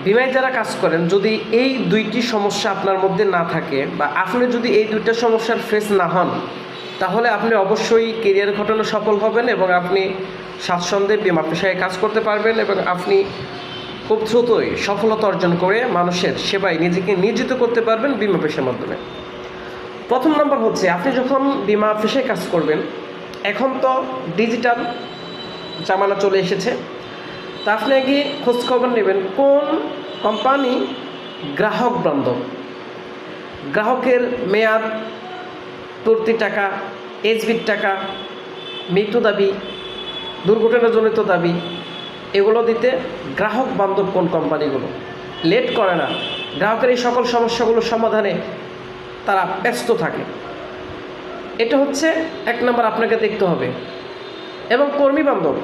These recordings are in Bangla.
বিমায় যারা কাজ করেন, যদি এই দুইটি সমস্যা আপনার মধ্যে না থাকে বা আপনি যদি এই দুইটা সমস্যার ফেস না হন, তাহলে আপনি অবশ্যই কেরিয়ার ঘটনা সফল হবেন এবং আপনি স্বাচ্ছন্দ্যে বিমা পেশায় কাজ করতে পারবেন এবং আপনি খুব দ্রুতই সফলতা অর্জন করে মানুষের সেবায় নিজেকে নিয়োজিত করতে পারবেন বিমা পেশার মাধ্যমে। প্রথম নম্বর হচ্ছে, আপনি যখন বিমা পেশায় কাজ করবেন, এখন তো ডিজিটাল জামানা চলে এসেছে, তা আপনি আগে খোঁজখবর নেবেন কোন কোম্পানি গ্রাহক বান্ধব। গ্রাহকের মেয়াদ, প্রতি টাকা, এসবির টাকা, মৃত্যু দাবি, দুর্ঘটনাজনিত দাবি, এগুলো দিতে গ্রাহক বান্ধব কোন কোম্পানিগুলো লেট করে না, গ্রাহকের এই সকল সমস্যাগুলো সমাধানে তারা ব্যস্ত থাকে, এটা হচ্ছে এক নম্বর আপনাকে দেখতে হবে। এবং কর্মী বান্ধব,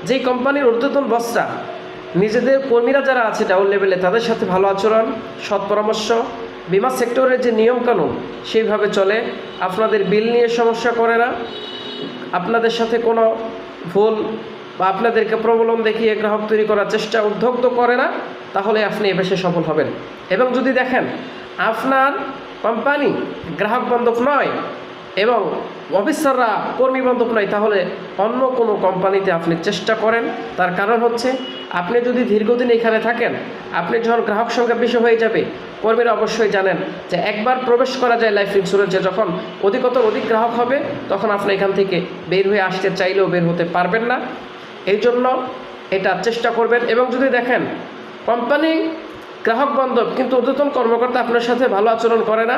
যেই কোম্পানির ঊর্ধ্বতন বসরা নিজেদের কর্মীরা যারা আছে ডাউন লেভেলে তাদের সাথে ভালো আচরণ, সৎ পরামর্শ, বিমা সেক্টরের যে নিয়মকানুন সেইভাবে চলে, আপনাদের বিল নিয়ে সমস্যা করে না, আপনাদের সাথে কোনো ভুল বা আপনাদেরকে প্রবলেম দেখিয়ে গ্রাহক তৈরি করার চেষ্টা উদ্যোক্ত করে না, তাহলে আপনি এ পেশায় সফল হবেন। এবং যদি দেখেন আপনার কোম্পানি গ্রাহক বান্ধব নয় এবং অফিসাররা কর্মী বান্ধব নয়, তাহলে অন্য কোনো কোম্পানিতে আপনি চেষ্টা করেন। তার কারণ হচ্ছে, আপনি যদি দীর্ঘদিন এখানে থাকেন, আপনি যখন গ্রাহক সংখ্যা বেশি হয়ে যাবে, কর্মীরা অবশ্যই জানেন যে একবার প্রবেশ করা যায় লাইফ ইন্স্যুরেন্সে, যখন অধিক গ্রাহক হবে তখন আপনি এখান থেকে বের হয়ে আসতে চাইলেও বের হতে পারবেন না। এই জন্য এটা চেষ্টা করবেন। এবং যদি দেখেন কোম্পানি গ্রাহক বান্ধব কিন্তু ঊর্ধ্বতন কর্মকর্তা আপনার সাথে ভালো আচরণ করে না,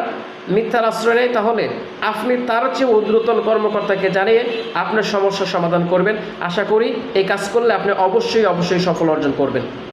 মিথ্যার আশ্রয় নেয়, তাহলে আপনি তার চেয়ে ঊর্ধ্বতন কর্মকর্তাকে জানিয়ে আপনার সমস্যার সমাধান করবেন। আশা করি এই কাজ করলে আপনি অবশ্যই সফল অর্জন করবেন।